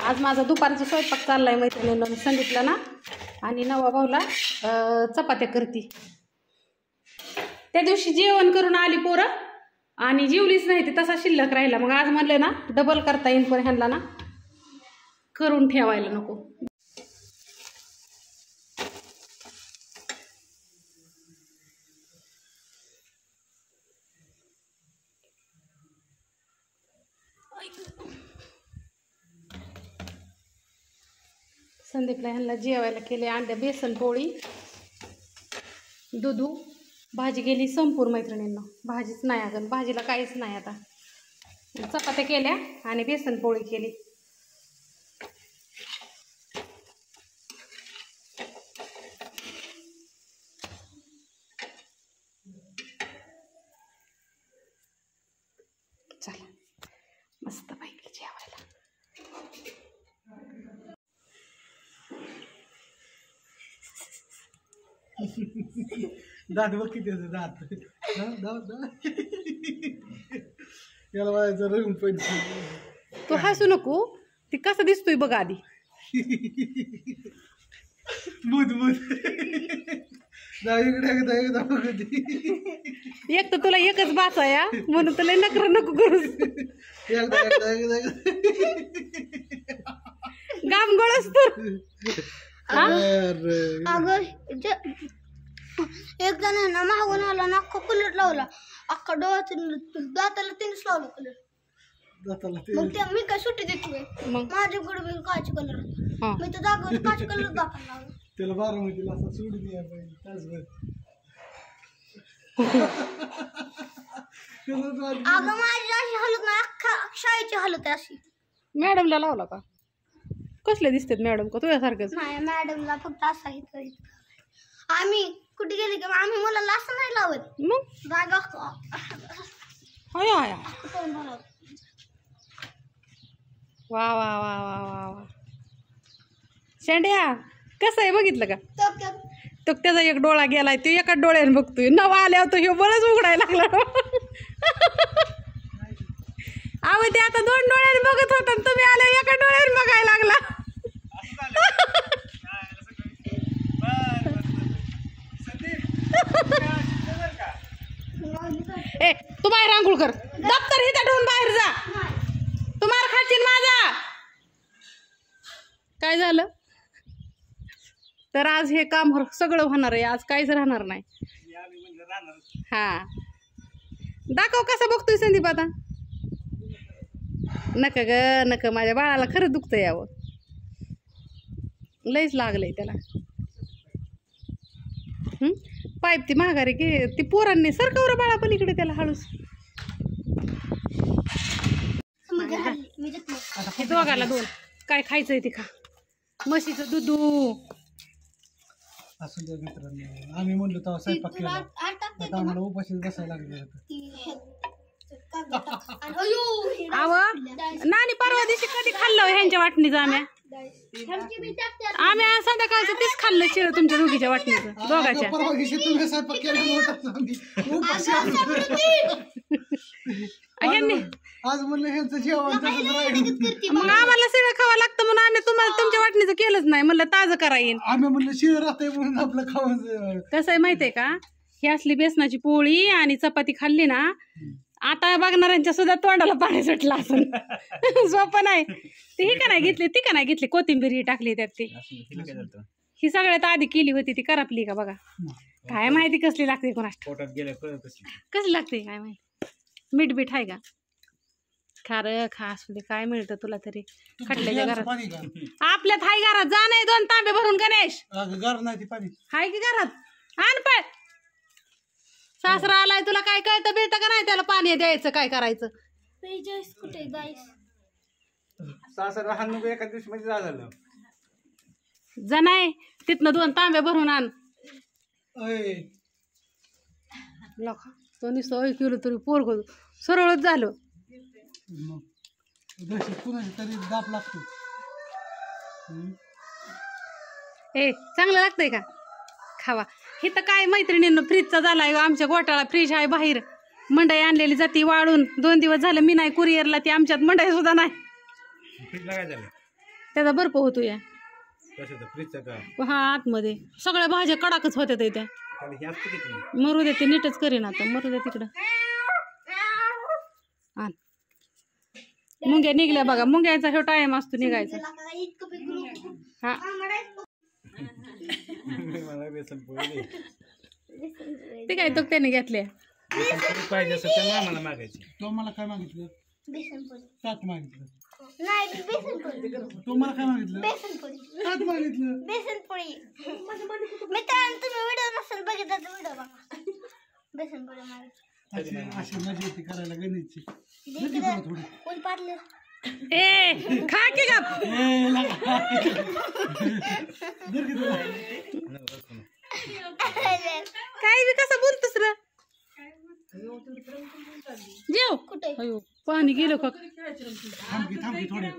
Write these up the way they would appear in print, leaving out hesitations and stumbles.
आज माझा दुपारचा स्वयंपाक चाललाय मैत्रिणींना संदीपला ना आणि नवा भाऊला चपात्या करती। त्या दिवशी जेवण करून आली पोरं आणि जेवलीच नाही ती, तसा शिल्लक राहिला। मग आज म्हणले ना डबल करता येईल पण ह्यांना ना करून ठेवायला नको। संदीपला ह्यांना जेवायला केले अंडे बेसन पोळी दूध भाजी गेली संपूर्ण मैत्रिणींना, भाजीच नाही अगं, भाजीला काहीच नाही। आता चपात्या केल्या आणि बेसन पोळी केली। चला मस्त पैकी जेवायला। दात बघ किती दात याला माझ्या रंग पैसे तू हसू नको, ती कसं दिसतोय बघ आधी। मूद मूद एक तर तुला एकच बाचा या म्हणून तुला नकर नको करू। गाम गळस तर एक जण ना मागून आला ना अख्खा कलर लावला, अख्खा डोळ्यात दाताला तिनेच लावला कलर। मग ते मी काय सुट्टी देतोय, माझ्याकडे बी काच कलर मी तर जागेवर काच कलर दाखल लावला। त्याला बारामतीला असं सोडून द्या तासभर। अगं माझी अशी हालत नाही, अख्खा शाळेची हालत आहे अशी। मॅडमला लावला का? कसले दिसतात मॅडम का तुझ्यासारखंच? नाही मॅडमला फक्त असा आहे। आम्ही कुठे गेले की आम्ही मुलाला असं नाही लावत, मग जागा होय होय वा वा वा वा वा वा शेंड्या कसं आहे बघितलं का? तो त्याचा एक डोळा गेलाय, तो एका डोळ्याने बघतोय, नवा आल्यावर तो हे बरंच उघडायला लागला। अहो ते आता 2 डोळ्याने बघत होता, तुम्ही आल्या एका डोळ्याने बघायला लागला। ए तू बाहेर आंघोळ कर, दप्तर हिथं ठेवून बाहेर जा, तू मार खाशील माझा। काय झालं तर आज हे काम सगळं होणार आहे, आज काहीच राहणार नाही। हा दाखव कसं बघतोय संदीप आता। नका ग नका, माझ्या बाळाला खरं दुखतंय यावं, लईच लागलंय त्याला। पाईप ती माघारी की ती पोरांनी सरकवलं बाळा पलीकडे त्याला हळूच। हे दोघाला 2 काय खायचंय ते खा, म्हशीचं दूध। असू द्या मित्रांनो, आम्ही म्हणलो तेव्हा स्वयंपाक केला, आता आम्हाला उपाशीच बसायला लागले आव नानी परवा दिवशी कधी खाल्लं ह्यांच्या वाटणीचं? आम्ही आज संध्याकाळचं तीच खाल्लं शिळ तुमच्या दोघीच्या वाटणीचं, दोघाच्या। परवा दिवशी तुम्ही स्वयंपाक केला आज म्हणलं ह्यांचं जेवण मग आम्हाला शिळ खावं लागतं म्हणून आम्ही तुम्हाला तुमच्या वाटणीचं केलंच नाही, म्हणलं ताजं करा येईल। आम्ही म्हणलं शिळ राहतंय म्हणून आपलं खावं। कसं आहे माहितीये का, ही असली बेसनाची पोळी आणि चपाती खाल्ली ना, आता बघणाऱ्यांच्या सुद्धा तोंडाला पाणी सुटलं असं। सोपं नाही ती, ही का नाही घेतली ती का नाही घेतली, कोथिंबीर ही टाकली त्यात, ती ही सगळ्यात आधी केली होती ती करपली का बघा। काय माहिती कसली लागते कोणाला, कसली लागते काय माहिती। मीठ बीठ आहे का? खार खा असू दे, काय मिळतं तुला तरी खटल्याच्या घरात। आपल्यात हाय घरात, जा नाही 2 तांबे भरून गणेश हाय की घरात, आण पळ। सासरा आलाय, तुला काय कळतं बिळतं का नाही त्याला पाणी द्यायचं, काय करायचं? कुठे सासरा हा नको एका दिवशी मध्ये झालं जा नाही तिथनं 2 तांबे भरून आण। तो निसं केलं तरी पोरग सरळच झालं। तरी दाब लागतो। ए चांगलं लागतंय का? खावा। हे तर काय मैत्रिणींनो फ्रीजचा झालाय आमच्या गोटाळा, फ्रीज आहे बाहेर, मंडई आणलेली जाती वाळून 2 दिवस झाले, मी नाही कुरिअरला, ती आमच्यात मंडई सुद्धा नाही। त्याचा बर्फ होतो या फ्रीजचा का हा आतमध्ये सगळ्या भाज्या कडाकच होत्या त्या त्याला हे असतं किती मरू दे ते नीटच करीन आता मरू दे तिकडं आण मुंग्या निघल्या बघा मुंग्याचा हे टाइम असतो निघायचा हा मला बेसन पोळी ते काय तो त्याने घेतल्या पाहिजे असं तर मामाला मागायची तो मला काय मागितलं बेसनपोळी ताट मागितलं नाही बेसनपोळी तो मला काय मागितलं बेसनपोळी ताट मागितलं बेसनपोळी मित्रांनो तुम्ही व्हिडिओ नसेल बघितला तर व्हिडिओ बघा बेसनपोळी मागितली अशी मजा येते करायला गणितची कोण पाडलं ए खा की गप काय बी कसं बोलतोस रे जेव कुठे अयो पाणी गेलं का थांबकी थोडे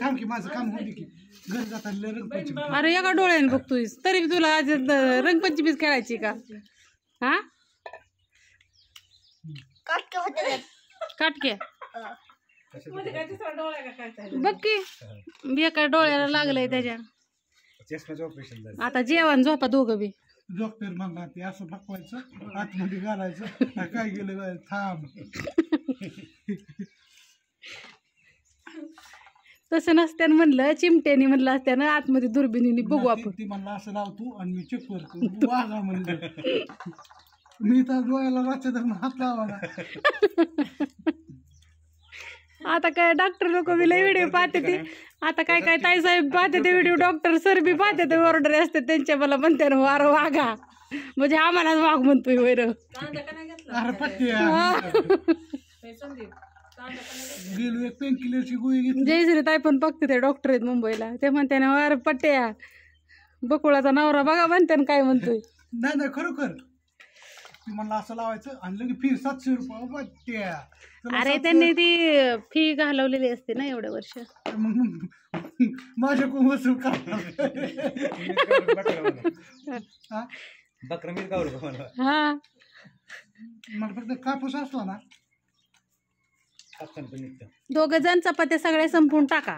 थांबकी माझं काम होते की घर जाताना रंगपंचमी अरे एका डोळ्याने बघतोय तरी बी तुला आज रंगपंचमीच खेळायची का हा काटके होते काटक्या बघ की एका डोळ्याला लागलंय त्याच्या चष्म्याचं ऑपरेशन झालं आता जेवण झोपा दोघं बी डॉक्टर म्हणला ते असं पकवायचं आतमध्ये घालायचं काय गेलं थांब तसं नसत्यानं म्हणलं चिमट्याने म्हणलं असत्यानं आतमध्ये दुर्बिणीने बघू आपण ती म्हणला असं लावतो आणि मी चेक करतो वागा म्हणलं मी तर डोळ्याला रातच्या दरम्यान हात लावायला आता काय डॉक्टर लोक बी लय व्हिडिओ पाहते ते आता काय काय ताई साहेब पाहते ते व्हिडिओ डॉक्टर सर बी पाहते ते ऑर्डर असते त्यांच्या मला म्हणते ना वारं वागा म्हणजे आम्हालाच वाघ म्हणतोय वैर अरे पट्ट्या गेलो एक पेन किलरची गोळी घेतली जयश्री ताई पण बघते ते डॉक्टर आहेत मुंबईला ते म्हणते ना वार पट्ट्या बकुळाचा नवरा बघा म्हणते ना काय म्हणतोय नाही खरोखर ती म्हणला असं लावायचं आणि लगे फी 700 रुपये पट्ट्या अरे त्यांनी ती फी घालवलेली असते ना एवढ्या वर्ष माझ्या कोण वसूल का बकरा मी गावलं का मला हा मला फक्त कापूस असला ना कापसान पण निघतं दोघं जण चपात्या सगळ्या संपून टाका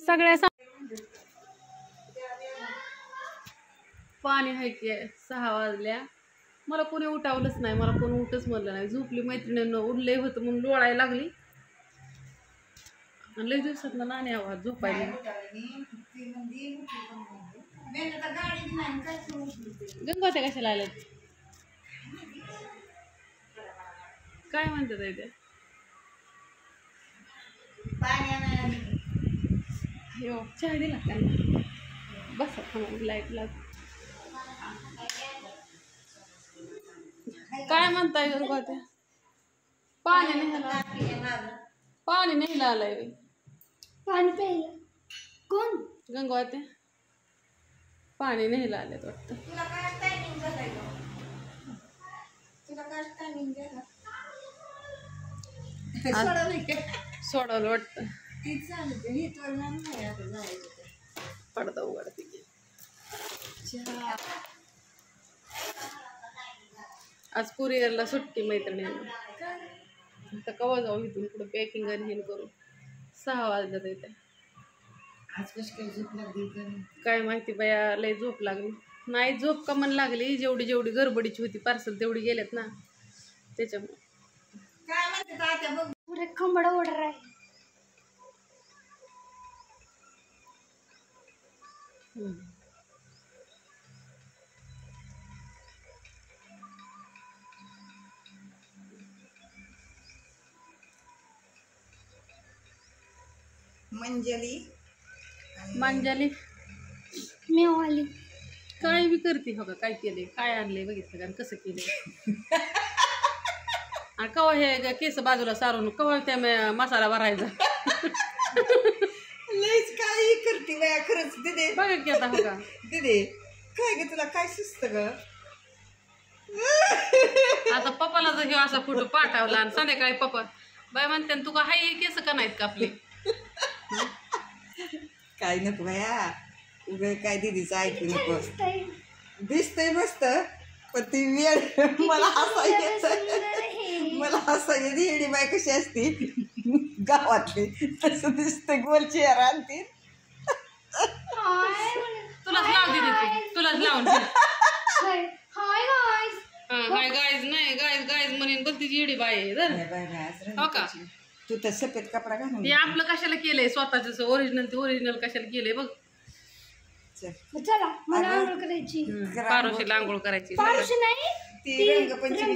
सगळ्या पाणी आहे की 6 वाजल्या मला कोणी उठावलंच नाही मला कोणी उठच म्हणलं नाही झोपली मैत्रिणीनं उडले होतं म्हणून लोळायला लागली आणि लई दिवसात ना नाणी आवाज झोपायला गंगोत्या कशाला आल्या काय म्हणतात ते हो चहा दिला त्यांना बसा लाईट लाग काय म्हणताय गंगोत्या पाणी नाही आलंय पाणी प्यायला कोण गंगोत्या पाणी नाही आलेत वाटतं सोडवलं वाटतं पडदा उघडते आज कुरिअरला सुट्टी मैत्रिणींना आता कवा जाऊ इथून पुढे पॅकिंग आणि हे करू 6 वाजल्यात येते काय माहिती बाया लय झोप लागली नाही झोप का मन लागली जेवढी गडबडीची होती पार्सल तेवढी गेल्यात ना त्याच्यामुळे खंबडा ऑर्डर आहे मंजाली मी आली काय बी करते हो का काय केले काय आणले बघितलं का कसं केलं आणि कवा हे केस बाजूला सारून कवा त्या मसाला भरायचा लईच काही करते बाया खरंच दिदे बघा की आता हो का दिदे काय ग तुला काय सुचत ग आता पप्पाला जर घेऊ असा फोटो पाठवला आणि संध्याकाळी पप्पा बाय म्हणते तू का हाय केस का नाहीत का आपले काय नको बाया उग काय दिदीचं ऐकू नको दिसतंय मस्त पण ती वेळ मला हसायचं येडी बाय कशी असते गावातली तसं दिसतंय गोल चेहरा आणते तुलाच लाव दिली ती तुलाच लावून हाय गायज नाही गायज म्हणेन बघ तिची एडी बाय आहे जर हो का तू तर सफेद कपडा घालून हे आपलं कशाला केलंय स्वतःच ओरिजिनल ते ओरिजिनल कशाला केलंय बघ चला मला आंघोळ करायची पारोशीला आंघोळ करायची पारुशी नाही ती रंगपंचमी